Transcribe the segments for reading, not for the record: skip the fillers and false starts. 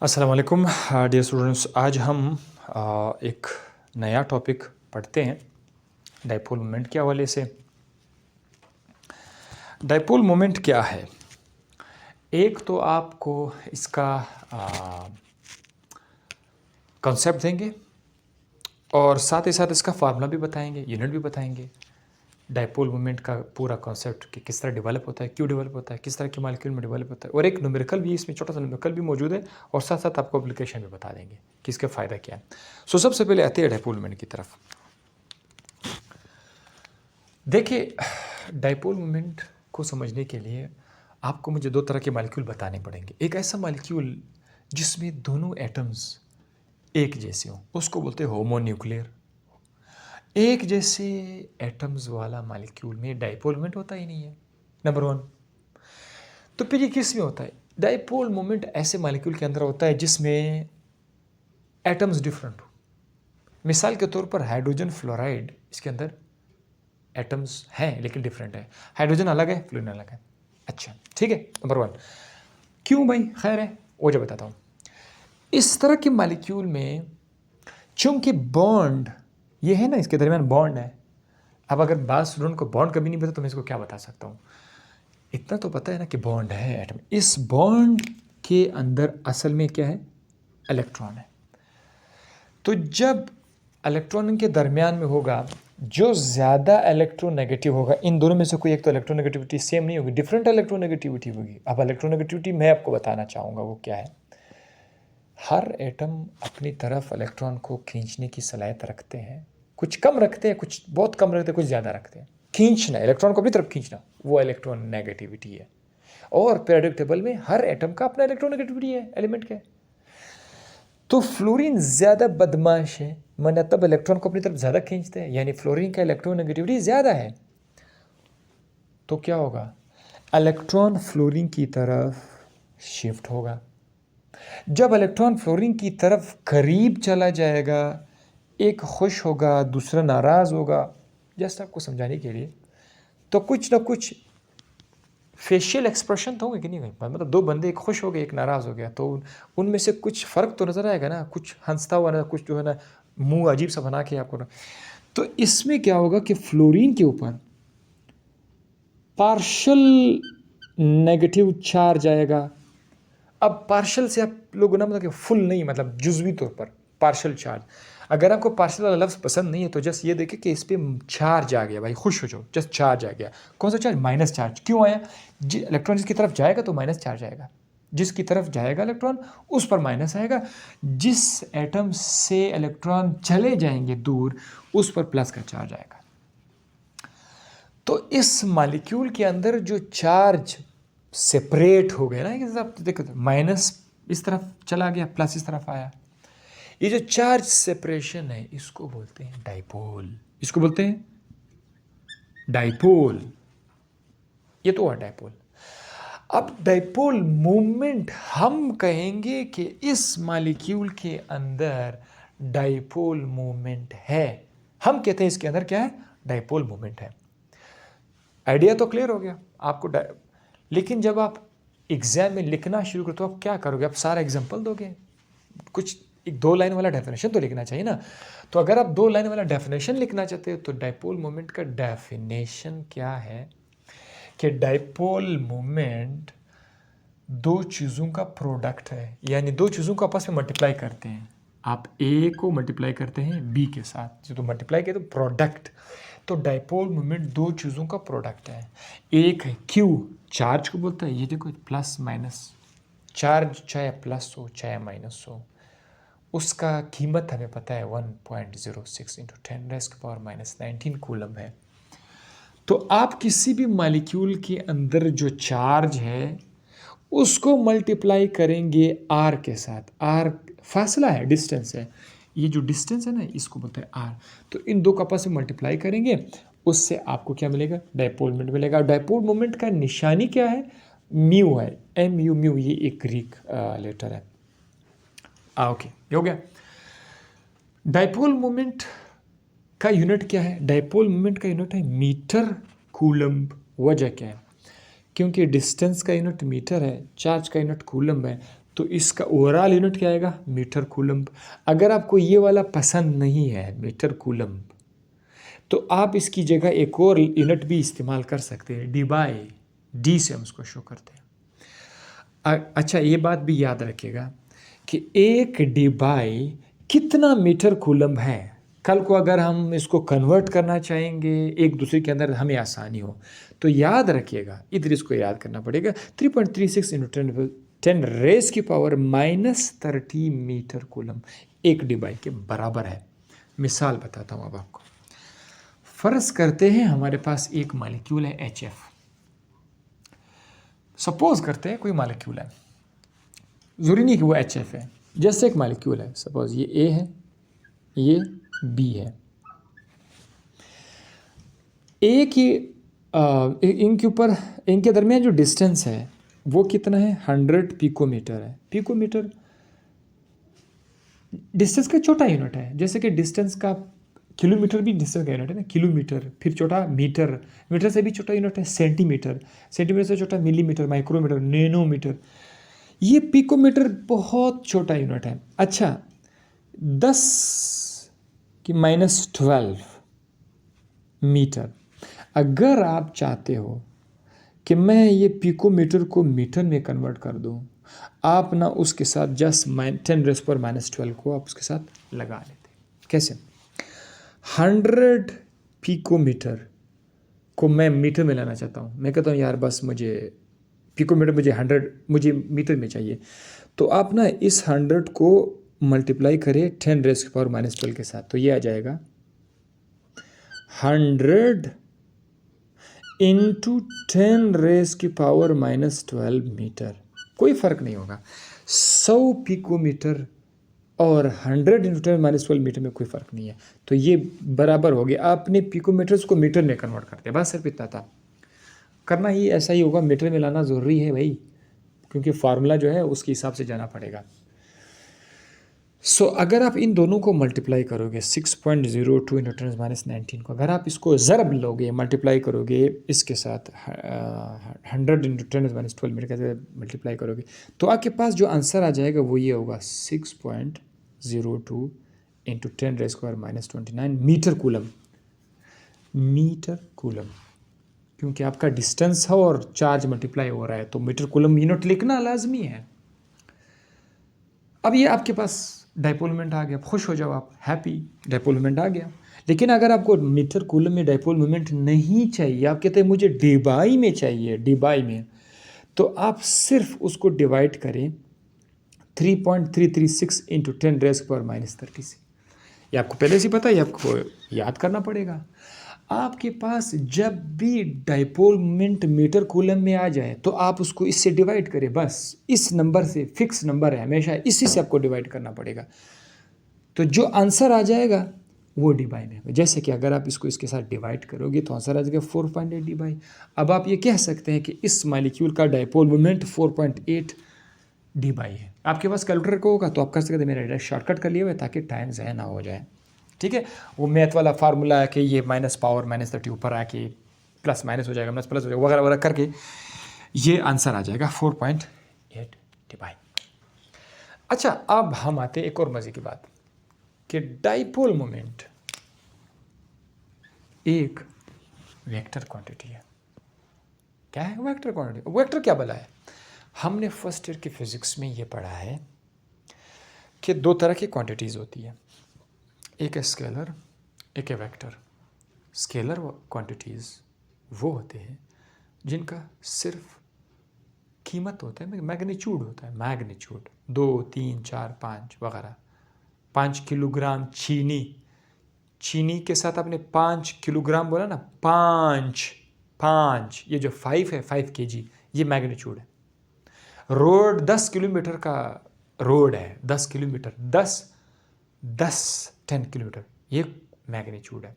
अस्सलाम वालेकुम dear students. आज हम एक नया टॉपिक पढ़ते हैं डाइपोल मोमेंट के हवाले से। डाइपोल मोमेंट क्या है? एक तो आपको इसका कॉन्सेप्ट देंगे और साथ ही साथ इसका फार्मूला भी बताएंगे, यूनिट भी बताएंगे। डाइपोल मोमेंट का पूरा कॉन्सेप्ट कि किस तरह डेवलप होता है, क्यों डेवलप होता है, किस तरह के मॉलिक्यूल में डेवलप होता है, और एक न्यूमेरिकल भी, इसमें छोटा सा न्यूमेरिकल भी मौजूद है, और साथ साथ आपको एप्लीकेशन भी बता देंगे कि इसका फ़ायदा क्या है। सो सबसे पहले आते हैं डाइपोल मोमेंट की तरफ। देखिए, डाइपोल मोमेंट को समझने के लिए आपको मुझे दो तरह के मॉलिक्यूल बताने पड़ेंगे। एक ऐसा मॉलिक्यूल जिसमें दोनों एटम्स एक जैसे हों, उसको बोलते हैं होमोन्यूक्लियर। एक जैसे एटम्स वाला मॉलिक्यूल में डाइपोल मोमेंट होता ही नहीं है, नंबर वन। तो फिर ये किस में होता है? डाइपोल मोमेंट ऐसे मॉलिक्यूल के अंदर होता है जिसमें एटम्स डिफरेंट हो। मिसाल के तौर पर हाइड्रोजन फ्लोराइड, इसके अंदर एटम्स हैं लेकिन डिफरेंट है। हाइड्रोजन अलग है, फ्लोरीन अलग है। अच्छा, ठीक है, नंबर वन। क्यों भाई? खैर है, वो जो बताता हूँ। इस तरह के मॉलिक्यूल में चूंकि बॉन्ड ये है ना, इसके दरमियान बॉन्ड है। अब अगर बात स्टूडेंट को बॉन्ड कभी नहीं पता तो मैं इसको क्या बता सकता हूँ? इतना तो पता है ना कि बॉन्ड है एटम। इस बॉन्ड के अंदर असल में क्या है? इलेक्ट्रॉन है। तो जब इलेक्ट्रॉन के दरमियान में होगा, जो ज़्यादा इलेक्ट्रोनेगेटिव होगा, इन दोनों में से कोई एक तो इलेक्ट्रोनेगेटिविटी सेम नहीं होगी, डिफरेंट इलेक्ट्रोनेगेटिविटी होगी। अब इलेक्ट्रोनेगेटिविटी मैं आपको बताना चाहूँगा वो क्या है। हर एटम अपनी तरफ इलेक्ट्रॉन को खींचने की सलाहियत रखते हैं। कुछ कम रखते हैं, कुछ बहुत कम रखते हैं, कुछ ज़्यादा रखते हैं। खींचना, इलेक्ट्रॉन को अपनी तरफ खींचना, वो इलेक्ट्रॉन नेगेटिविटी है। और पीरियोडिक टेबल में हर एटम का अपना इलेक्ट्रोनेगेटिविटी है, एलिमेंट का। तो फ्लोरीन ज़्यादा बदमाश है, माना तब इलेक्ट्रॉन को अपनी तरफ ज़्यादा खींचते हैं, यानी फ्लोरीन का इलेक्ट्रोनेगेटिविटी ज़्यादा है। तो क्या होगा? इलेक्ट्रॉन फ्लोरीन की तरफ शिफ्ट होगा। जब इलेक्ट्रॉन फ्लोरीन की तरफ करीब चला जाएगा, एक खुश होगा, दूसरा नाराज़ होगा। जैसा आपको समझाने के लिए, तो कुछ ना कुछ फेशियल एक्सप्रेशन तो होंगे कि नहीं होंगे। मतलब दो बंदे, एक खुश हो गए, एक नाराज़ हो गया, तो उनमें से कुछ फ़र्क तो नज़र आएगा ना। कुछ हंसता हुआ ना, कुछ जो है ना मुंह अजीब सा बना के आपको ना। तो इसमें क्या होगा कि फ्लोरीन के ऊपर पार्शल नेगेटिव चार्ज आएगा। अब पार्शल से आप लोग ना, मतलब कि फुल नहीं, मतलब जुज़वी तौर पर पार्शल चार्ज। अगर आपको पार्शल वाला लफ्ज़ पसंद नहीं है तो जस्ट ये देखें कि इस पर चार्ज आ गया, भाई खुश हो जाओ, जस्ट चार्ज आ गया। कौन सा चार्ज? Minus charge. क्यों आया? इलेक्ट्रॉन जिसकी तरफ जाएगा तो माइनस चार्ज आएगा, जिसकी तरफ जाएगा इलेक्ट्रॉन उस पर माइनस आएगा, जिस एटम से इलेक्ट्रॉन चले जाएंगे दूर उस पर प्लस का चार्ज आएगा। तो इस मॉलिक्यूल के अंदर जो चार्ज सेपरेट हो गए ना, कि आप देखो माइनस इस तरफ चला गया, प्लस इस तरफ आया, ये जो चार्ज सेपरेशन है इसको बोलते हैं डाइपोल। इसको बोलते हैं डाइपोल। ये तो है डाइपोल। अब डाइपोल मोमेंट हम कहेंगे कि इस मॉलिक्यूल के अंदर डाइपोल मोमेंट है। हम कहते हैं इसके अंदर क्या है? डाइपोल मोमेंट है। आइडिया तो क्लियर हो गया आपको। लेकिन जब आप एग्जाम में लिखना शुरू करो तो आप क्या करोगे? आप सारा एग्जाम्पल दोगे, कुछ एक दो लाइन वाला डेफिनेशन तो लिखना चाहिए ना। तो अगर आप दो लाइन वाला डेफिनेशन लिखना चाहते हो तो डाइपोल मोमेंट का डेफिनेशन क्या है कि डाइपोल मोमेंट दो चीज़ों का प्रोडक्ट है, यानी दो चीज़ों को आपस में मल्टीप्लाई करते हैं। आप ए को मल्टीप्लाई करते हैं बी के साथ, जो तो मल्टीप्लाई किया तो प्रोडक्ट। तो डाइपोल मोमेंट दो चीज़ों का प्रोडक्ट है। एक है क्यू, चार्ज को बोलता है, ये देखो प्लस माइनस चार्ज, चाहे प्लस हो चाहे माइनस हो, उसका कीमत हमें पता है 1.06 इंटू 10⁻⁻19 कूलम है। तो आप किसी भी मॉलिक्यूल के अंदर जो चार्ज है उसको मल्टीप्लाई करेंगे आर के साथ। आर फासला है, डिस्टेंस है। ये जो डिस्टेंस है ना, इसको बोलते हैं आर। तो इन दो का आपस में मल्टीप्लाई करेंगे, उससे आपको क्या मिलेगा? डाइपोल मोमेंट मिलेगा। डाइपोल मोमेंट का निशानी क्या है? म्यू है, MU, म्यू, ये एक ग्रीक लेटर है। ओके, ये हो गया। डाइपोल मोमेंट का यूनिट क्या है? डाइपोल मोमेंट का यूनिट है मीटर कूलम्ब। वजह क्या है? क्योंकि डिस्टेंस का यूनिट मीटर है, चार्ज का यूनिट कूलम्ब है, तो इसका ओवरऑल यूनिट क्या आएगा? Metre coulomb. अगर आपको ये वाला पसंद नहीं है मीटर कूलम्ब, तो आप इसकी जगह एक और यूनिट भी इस्तेमाल कर सकते हैं, डी से हम उसको शो करते हैं। अच्छा, ये बात भी याद रखिएगा कि एक डी बाई कितना मीटर कूलम्ब है। कल को अगर हम इसको कन्वर्ट करना चाहेंगे एक दूसरे के अंदर, हमें आसानी हो, तो याद रखिएगा, इधर इसको याद करना पड़ेगा। 3.36 इंटू 10 रेज की पावर -30 मीटर कूलम्ब एक डी बाई के बराबर है। मिसाल बताता हूँ अब आपको। फर्ज करते हैं हमारे पास एक मॉलिक्यूल है HF। सपोज करते हैं कोई मॉलिक्यूल है, ज़रूरी नहीं कि वो HF है, जैसे एक मॉलिक्यूल है, सपोज ये A है, ये B है। A की इनके ऊपर, इनके दरमियान जो डिस्टेंस है वो कितना है? 100 पिकोमीटर है। पिकोमीटर डिस्टेंस का छोटा यूनिट है, जैसे कि डिस्टेंस का किलोमीटर भी डिस्टेंस का यूनिट है ना, किलोमीटर, फिर छोटा मीटर, मीटर से भी छोटा यूनिट है सेंटीमीटर, सेंटीमीटर से छोटा मिलीमीटर, माइक्रोमीटर, नैनोमीटर। ये पिकोमीटर बहुत छोटा यूनिट है। अच्छा, 10 की -12 मीटर। अगर आप चाहते हो कि मैं ये पिकोमीटर को मीटर में कन्वर्ट कर दूं, आप ना उसके साथ जस्ट 10⁻12 को आप उसके साथ लगा लेते। कैसे? 100 पिकोमीटर को मैं मीटर में लाना चाहता हूँ। मैं कहता हूँ यार बस मुझे पिकोमीटर, मुझे मीटर में चाहिए। तो आप ना इस 100 को मल्टीप्लाई करें 10⁻12 के साथ, तो ये आ जाएगा 100 इंटू 10⁻12 मीटर। कोई फ़र्क नहीं होगा। 100 पिकोमीटर और 100 इंटू 10⁻12 मीटर में कोई फ़र्क नहीं है। तो ये बराबर हो गया। आपने पिकोमीटर्स को मीटर में कन्वर्ट कर दिया, बस सिर्फ इतना था। करना ही ऐसा ही होगा, मीटर में लाना ज़रूरी है भाई, क्योंकि फार्मूला जो है उसके हिसाब से जाना पड़ेगा। सो अगर आप इन दोनों को मल्टीप्लाई करोगे 6.02 इंटू 10⁻19 को, अगर आप इसको ज़रब लोगे, मल्टीप्लाई करोगे इसके साथ 100 इंटू 10⁻12 मीटर कैसे मल्टीप्लाई करोगे, तो आपके पास जो आंसर आ जाएगा वो ये होगा 6.02 into 10⁻29 metre coulomb. Metre coulomb, क्योंकि आपका डिस्टेंस है और चार्ज मल्टीप्लाई हो रहा है, तो मीटर कूलम यूनिट लिखना लाजमी है। अब ये आपके पास डाइपोल मोमेंट आ गया, खुश हो जाओ आप, हैप्पी, डाइपोल मोमेंट आ गया। लेकिन अगर आपको मीटर कूलम में डाइपोल मोमेंट नहीं चाहिए, आप कहते हैं मुझे डी बाई में चाहिए, डी बाई में, तो आप सिर्फ उसको डिवाइड करें 3.336 इंटू 10⁻30 से। ये आपको पहले से पता है, ये आपको याद करना पड़ेगा। आपके पास जब भी डाइपोल मोमेंट मीटर कूलम में आ जाए तो आप उसको इससे डिवाइड करें, बस इस नंबर से, फिक्स नंबर है हमेशा, इसी से आपको डिवाइड करना पड़ेगा। तो जो आंसर आ जाएगा वो डी बाई में। जैसे कि अगर आप इसको इसके साथ डिवाइड करोगे तो आंसर आ जाएगा 4.8 डी बाई। अब आप ये कह सकते हैं कि इस मॉलिक्यूल का डाइपोल मोमेंट 4.8 डी बाई है। आपके पास कैलकुलेटर को होगा तो आप कर सकते हैं, मैंने शॉर्टकट कर लिया हुआ है ताकि टाइम ज़ाया ना हो जाए। ठीक है, वो मैथ वाला फार्मूला है कि ये माइनस पावर -30 ऊपर आके प्लस माइनस हो जाएगा, माइनस प्लस हो जाएगा, वगैरह वगैरह करके ये आंसर आ जाएगा 4.8 डी बाई। अच्छा, अब हम आते हैं एक और मज़े की बात कि डाइपोल मोमेंट एक वेक्टर क्वांटिटी है। क्या है वेक्टर क्वांटिटी? वेक्टर क्या भला है? हमने फर्स्ट ईयर के फिजिक्स में ये पढ़ा है कि दो तरह की क्वांटिटीज़ होती है, एक है स्केलर, एक है वेक्टर। स्केलर क्वांटिटीज़ वो होते हैं जिनका सिर्फ कीमत होता है, मैग्नीट्यूड होता है, मैग्नीट्यूड 2, 3, 4, 5 वगैरह। 5 किलोग्राम चीनी के साथ आपने 5 किलोग्राम बोला ना, 5, ये जो 5 है, 5 kg, ये मैग्नीट्यूड है। रोड 10 किलोमीटर का रोड है, 10 किलोमीटर, 10 किलोमीटर, ये मैग्नीट्यूड है।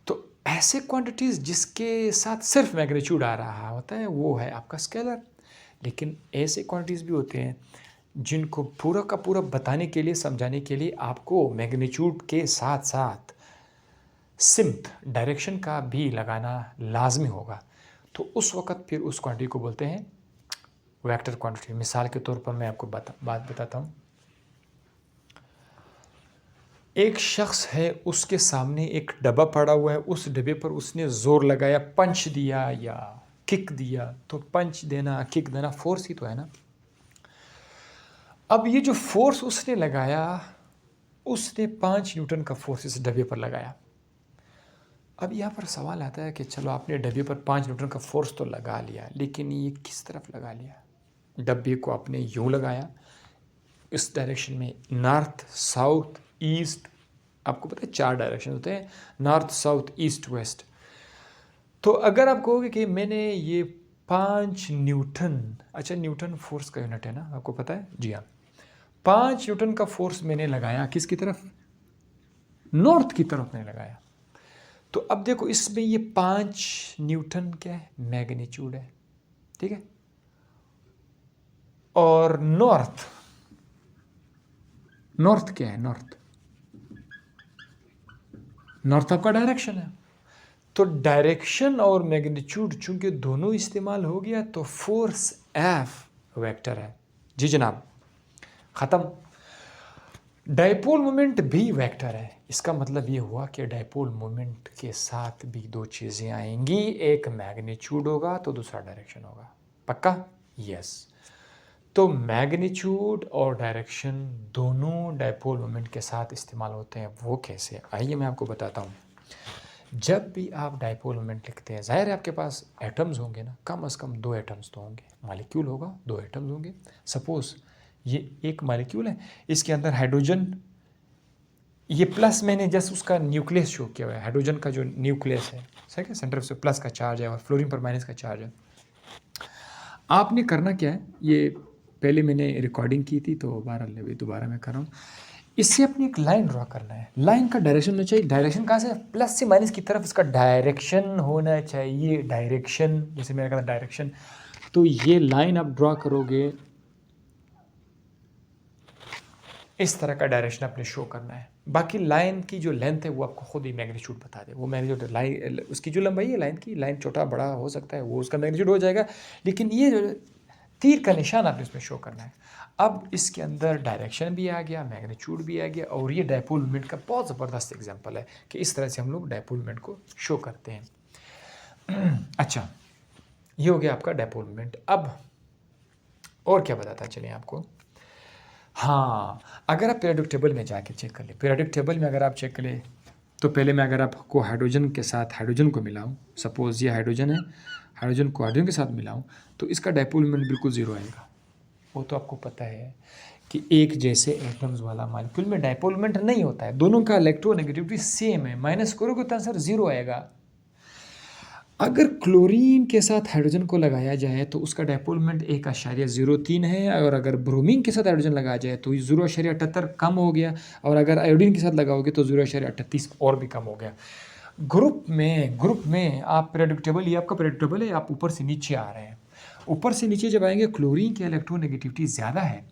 तो ऐसे क्वांटिटीज़ जिसके साथ सिर्फ मैग्नीट्यूड आ रहा होता है वो है आपका स्केलर। लेकिन ऐसे क्वांटिटीज़ भी होते हैं जिनको पूरा का पूरा बताने के लिए, समझाने के लिए आपको मैग्नीट्यूड के साथ साथ सिम्थ, डायरेक्शन का भी लगाना लाजमी होगा। तो उस वक़्त फिर उस क्वांटिटी को बोलते हैं वेक्टर क्वांटिटी। मिसाल के तौर पर मैं आपको बात बताता हूँ। एक शख्स है, उसके सामने एक डब्बा पड़ा हुआ है, उस डब्बे पर उसने ज़ोर लगाया, पंच दिया या किक दिया। तो पंच देना, किक देना फोर्स ही तो है ना। अब ये जो फोर्स उसने लगाया, उसने 5 न्यूटन का फोर्स इस डब्बे पर लगाया। अब यहाँ पर सवाल आता है कि चलो आपने डब्बे पर 5 न्यूटन का फोर्स तो लगा लिया, लेकिन ये किस तरफ लगा लिया? डब्बे को आपने यूँ लगाया, इस डायरेक्शन में, नॉर्थ साउथ ईस्ट। आपको पता है 4 डायरेक्शन होते हैं, नॉर्थ साउथ ईस्ट वेस्ट। तो अगर आप कहोगे कि मैंने ये 5 न्यूटन, अच्छा न्यूटन फोर्स का यूनिट है ना, आपको पता है? जी हाँ। 5 न्यूटन का फोर्स मैंने लगाया, किसकी तरफ? नॉर्थ की तरफ मैंने लगाया। तो अब देखो इसमें ये 5 न्यूटन क्या है? मैग्नीट्यूड है, ठीक है। और नॉर्थ, नॉर्थ क्या है? नॉर्थ आपका डायरेक्शन है। तो डायरेक्शन और मैग्नीट्यूड चूंकि दोनों इस्तेमाल हो गया, तो फोर्स एफ वेक्टर है। जी जनाब, ख़त्म। डायपोल मोमेंट भी वेक्टर है। इसका मतलब ये हुआ कि डायपोल मोमेंट के साथ भी 2 चीज़ें आएंगी, एक मैग्नीट्यूड होगा तो दूसरा डायरेक्शन होगा। पक्का? यस। तो मैग्नीट्यूड और डायरेक्शन दोनों डायपोल मोमेंट के साथ इस्तेमाल होते हैं। वो कैसे? आइए मैं आपको बताता हूँ। जब भी आप डायपोल मोमेंट लिखते हैं, ज़ाहिर है आपके पास एटम्स होंगे ना, कम से कम 2 एटम्स तो होंगे। मॉलिक्यूल होगा, 2 एटम्स होंगे। सपोज़ ये एक मॉलिक्यूल है, इसके अंदर हाइड्रोजन, ये प्लस मैंने जस्ट उसका न्यूक्लियस शो किया हुआ है। हाइड्रोजन का जो न्यूक्लियस है, सही है, सेंटर से प्लस का चार्ज है और फ्लोरीन पर माइनस का चार्ज है। आपने करना क्या है, ये पहले मैंने रिकॉर्डिंग की थी तो बहरहाल अभी दोबारा मैं कर रहा हूँ। इससे अपनी एक लाइन ड्रा करना है। लाइन का डायरेक्शन होना चाहिए, डायरेक्शन कहाँ से? प्लस से माइनस की तरफ इसका डायरेक्शन होना चाहिए। डायरेक्शन, जैसे मैंने कहा डायरेक्शन, तो ये लाइन आप ड्रा करोगे, इस तरह का डायरेक्शन आपने शो करना है। बाकी लाइन की जो लेंथ है वो आपको खुद ही मैग्नीट्यूड बता दे। वो मैग्नीट्यूड लाइन, उसकी जो लंबाई है लाइन की, लाइन छोटा बड़ा हो सकता है, वो उसका मैग्नीट्यूड हो जाएगा। लेकिन ये जो तीर का निशान आपने इसमें शो करना है। अब इसके अंदर डायरेक्शन भी आ गया, मैग्नीट्यूड भी आ गया, और ये डायपोल मोमेंट का बहुत ज़बरदस्त एग्जांपल है कि इस तरह से हम लोग डायपोल मोमेंट को शो करते हैं। अच्छा, ये हो गया आपका डायपोल मोमेंट। अब और क्या बताता चलें आपको? हाँ, अगर आप पीरियोडिक टेबल में जाके चेक कर ले, पीरियोडिक टेबल में अगर आप चेक करें, तो पहले मैं अगर आपको हाइड्रोजन के साथ हाइड्रोजन को मिलाऊं, सपोज़ ये हाइड्रोजन है, हाइड्रोजन को हाइड्रोजन के साथ मिलाऊं, तो इसका डायपोल मोमेंट बिल्कुल ज़ीरो आएगा। वो तो आपको पता है कि एक जैसे एटम्स वाला मॉलिक्यूल में डायपोल मोमेंट नहीं होता है, दोनों का इलेक्ट्रोनेगेटिविटी सेम है, माइनस करोगे तो आंसर ज़ीरो आएगा। अगर क्लोरीन के साथ हाइड्रोजन को लगाया जाए तो उसका डायपोल मोमेंट 1.03 है, और अगर ब्रोमीन के साथ हाइड्रोजन लगाया जाए तो 0.78 कम हो गया, और अगर आयोडीन के साथ लगाओगे तो 0.38 और भी कम हो गया। ग्रुप में आप पीरियोडिक टेबल, ये आपका पीरियोडिक टेबल है, आप ऊपर से नीचे आ रहे हैं। ऊपर से नीचे जब आएंगे, क्लोरीन की इलेक्ट्रोनेगेटिविटी ज़्यादा है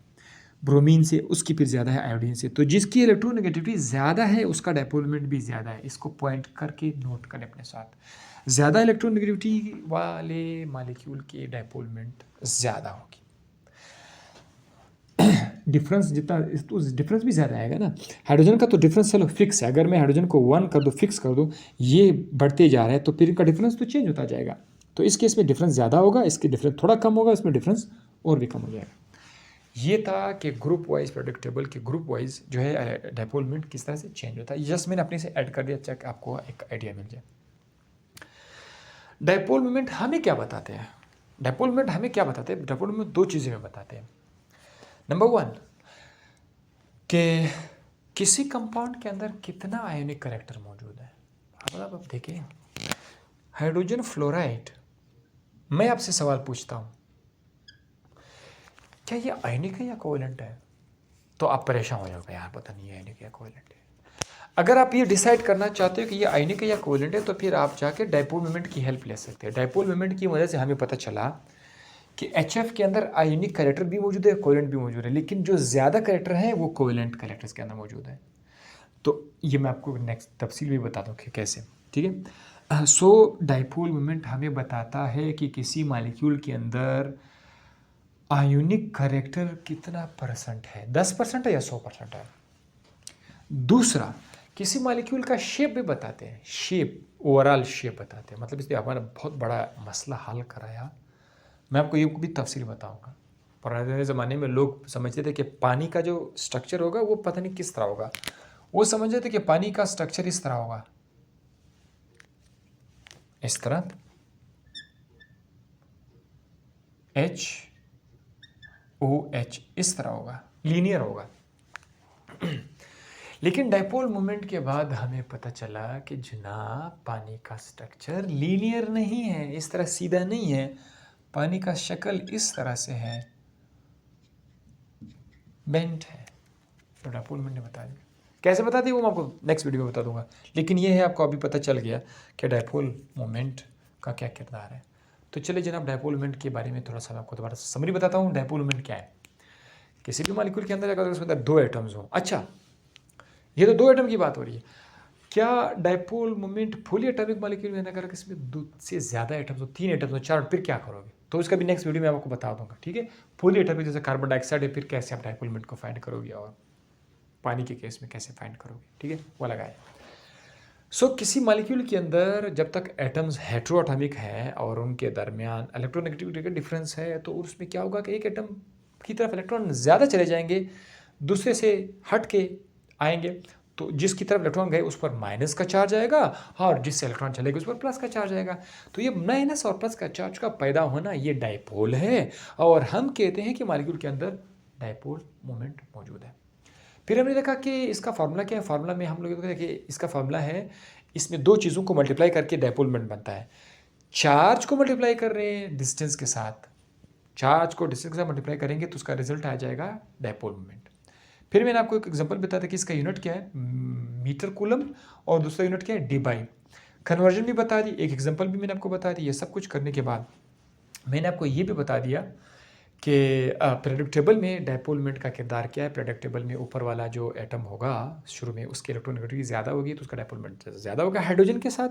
ब्रोमीन से, उसकी फिर ज़्यादा है आयोडीन से। तो जिसकी इलेक्ट्रोनेगेटिविटी ज़्यादा है उसका डायपोल मोमेंट भी ज़्यादा है। इसको पॉइंट करके नोट करें अपने साथ। ज़्यादा इलेक्ट्रोनेगेटिविटी वाले मॉलिक्यूल की डायपोल मोमेंट ज़्यादा होगी। डिफरेंस जितना, तो डिफरेंस भी ज़्यादा आएगा ना। हाइड्रोजन का तो डिफरेंस चलो फिक्स है, अगर मैं हाइड्रोजन को 1 कर दूँ, फिक्स कर दूँ, ये बढ़ते जा रहा है, तो फिर इनका डिफरेंस तो चेंज होता जाएगा। तो इस केस में डिफरेंस ज़्यादा होगा, इसके डिफरेंस थोड़ा कम होगा, इसमें डिफरेंस और भी कम हो जाएगा। ये था कि ग्रुप वाइज पीरियोडिक टेबल के ग्रुप वाइज जो है डायपोल मोमेंट किस तरह से चेंज होता है। जस्ट मैंने अपने से ऐड कर दिया, चेक आपको एक आइडिया मिल जाए। डायपोल मोमेंट हमें क्या बताते हैं? डायपोल मोमेंट हमें क्या बताते हैं? डायपोल मोमेंट 2 चीज़ें में बताते हैं। नंबर 1 कि किसी कंपाउंड के अंदर कितना आयोनिक कैरेक्टर मौजूद है। अब देखिए, हाइड्रोजन फ्लोराइड, मैं आपसे सवाल पूछता हूँ, क्या ये आयनिक है या कोवेलेंट है? तो आप परेशान हो जाओगे, यार पता नहीं है आयनिक या कोवेलेंट है। अगर आप ये डिसाइड करना चाहते हो कि ये आयनिक है या कोवेलेंट है, तो फिर आप जाके डायपोल मोमेंट की हेल्प ले सकते हैं। डायपोल मोमेंट की वजह से हमें पता चला कि HF के अंदर आयनिक कैरेक्टर भी मौजूद है, कोवेलेंट भी मौजूद है, लेकिन जो ज़्यादा कैरेक्टर है वो कोवेलेंट कैरेक्टर्स के अंदर मौजूद है। तो ये मैं आपको नेक्स्ट तफसील भी बता दूँ कि कैसे, ठीक है। सो डायपोल मोमेंट हमें बताता है कि किसी मॉलिक्यूल के अंदर आयोनिक करेक्टर कितना परसेंट है, 10% है या 100% है। दूसरा, किसी मॉलिक्यूल का शेप भी बताते हैं, शेप, ओवरऑल शेप बताते हैं, मतलब इसलिए हमारा बहुत बड़ा मसला हल कराया। मैं आपको ये भी तफसील बताऊंगा। पुराने ज़माने में लोग समझते थे कि पानी का जो स्ट्रक्चर होगा वो पता नहीं किस तरह होगा। वो समझते थे कि पानी का स्ट्रक्चर इस तरह होगा, इस तरह HOH, इस तरह होगा, लीनियर होगा। लेकिन डायपोल मोमेंट के बाद हमें पता चला कि जनाब पानी का स्ट्रक्चर लीनियर नहीं है, इस तरह सीधा नहीं है, पानी का शक्ल इस तरह से है, बेंट है। तो डायपोल मोमेंट ने बता दिया। कैसे बता दी वो मैं आपको नेक्स्ट वीडियो में बता दूंगा, लेकिन ये है आपको अभी पता चल गया कि डायपोल मोमेंट का क्या किरदार है। तो चलिए जनाब डायपोल मोमेंट के बारे में थोड़ा सा मैं आपको दोबारा समरी बताता हूँ। डायपोल मोमेंट क्या है? किसी भी मॉलिक्यूल के अंदर अगर उसके अंदर 2 एटम्स हों, अच्छा ये तो 2 एटम की बात हो रही है, क्या dipole moment fully atomic molecule में अगर इसमें 2 से ज़्यादा एटम्स हो, 3 एटम्स हो, 4, फिर क्या करोगे? तो इसका भी नेक्स्ट वीडियो में आपको बता दूंगा, ठीक है। फुली एटॉमिक जैसे कार्बन डाइऑक्साइड है, फिर कैसे आप डायपोल मोमेंट को फाइंड करोगे और पानी के केस में कैसे फाइंड करोगे, ठीक है, वो लगाए। सो किसी मॉलिक्यूल के अंदर जब तक एटम्स हेटेरोएटॉमिक है और उनके दरमियान इलेक्ट्रोनेगेटिविटी का डिफरेंस है, तो उसमें क्या होगा कि एक एटम की तरफ इलेक्ट्रॉन ज़्यादा चले जाएंगे, दूसरे से हट के आएंगे, तो जिसकी तरफ इलेक्ट्रॉन गए उस पर माइनस का चार्ज आएगा और जिससे इलेक्ट्रॉन चलेगा उस पर प्लस का चार्ज आएगा। तो ये माइनस और प्लस का चार्ज का पैदा होना ये डायपोल है, और हम कहते हैं कि मॉलिक्यूल के अंदर डायपोल मोमेंट मौजूद है। फिर हमने देखा कि इसका फार्मूला क्या है। फार्मूला में हम लोग देखा कि इसका फार्मूला है, इसमें 2 चीज़ों को मल्टीप्लाई करके डायपोल मोमेंट बनता है। चार्ज को मल्टीप्लाई कर रहे हैं डिस्टेंस के साथ, चार्ज को डिस्टेंस के साथ मल्टीप्लाई करेंगे तो उसका रिजल्ट आ जाएगा डायपोल मोमेंट। फिर मैंने आपको एक एग्जांपल बताया था कि इसका यूनिट क्या है, मीटर कूलम, और दूसरा यूनिट क्या है, डी/। कन्वर्जन भी बता दी, एक एग्जांपल भी मैंने आपको बता दी। ये सब कुछ करने के बाद मैंने आपको ये भी बता दिया कि पीरियोडिक टेबल में डायपोल मोमेंट का किरदार क्या है। पीरियोडिक टेबल में ऊपर वाला जो एटम होगा शुरू में उसकी इलेक्ट्रोनेगेटिविटी ज़्यादा होगी तो उसका डायपोल मोमेंट ज़्यादा होगा हाइड्रोजन के साथ।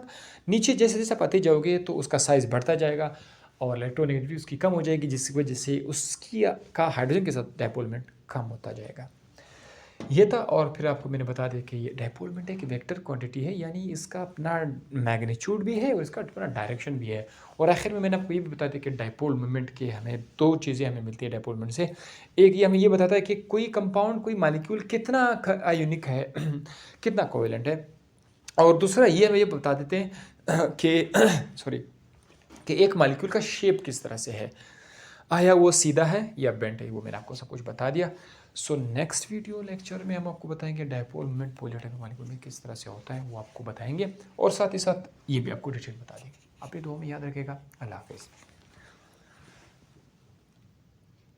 नीचे जैसे जैसे आप आते जाओगे तो उसका साइज़ बढ़ता जाएगा और इलेक्ट्रोनेगेटिविटी उसकी कम हो जाएगी, जिसकी वजह से उसकी का हाइड्रोजन के साथ डायपोल मोमेंट कम होता जाएगा। ये था। और फिर आपको मैंने बता दिया कि ये डायपोल मोमेंट एक वेक्टर क्वांटिटी है, यानी इसका अपना मैग्नीट्यूड भी है और इसका अपना डायरेक्शन भी है। और आखिर में मैंने आपको ये भी बता दिया कि डायपोल मोमेंट के हमें 2 चीज़ें हमें मिलती है डायपोल मोमेंट से। एक ये हमें ये बताता है कि कोई कंपाउंड, कोई मॉलिक्यूल कितना आयोनिक है कितना कोवेलेंट है, और दूसरा ये हमें ये बता देते हैं कि सॉरी, कि एक मॉलिक्यूल का शेप किस तरह से है, आया वो सीधा है या बेंट है, वो मैंने आपको सब कुछ बता दिया। सो नेक्स्ट वीडियो लेक्चर में हम आपको बताएंगे डायपोल मोमेंट पॉलीएटॉमिक मॉलिक्यूल में किस तरह से होता है, वो आपको बताएंगे, और साथ ही साथ ये भी आपको डिटेल बता देंगे। अपनी दुआ में याद रखिएगा। अल्लाह हाफिज़।